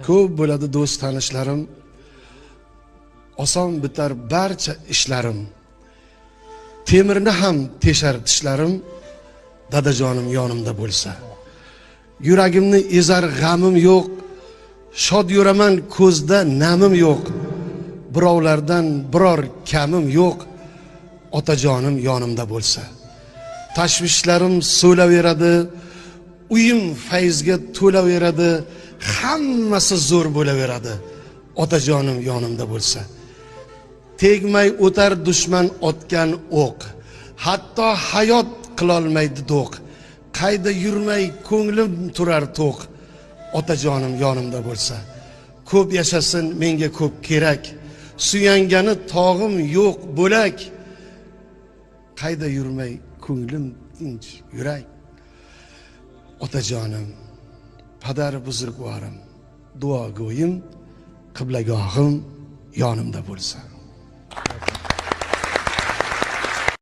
Ko'p bo'ladi do'st tanishlarim, oson bitar barcha ishlarim. Temirni ham teshar tishlarim, dadajonim yonimda bo'lsa. Yuragimni ezar g'amim yo'q, shod yuraman ko'zda namim yo'q. Birovlardan biror kamim yo'q, otajonim yonimda bo'lsa. Tashvishlarim so'laveradi, uyim fayzga to'laveradi, hammasi zo'r bo'laveradi, otajonim yonimda bo'lsa. Tegmay o'tar dushman otgan o'q, hatto hayot qilolmaydi do'q. Qayda yurmay ko'nglim turar to'q, otajonim yonimda bo'lsa. Ko'p yashasin menga ko'p kerak, suyangani tog'im yo'q bo'lak. Qayda yurmay ko'nglim tinch yurak, otajonim, padar buzrukvorim, duogo'yim, qiblagohim yonimda bo'lsa.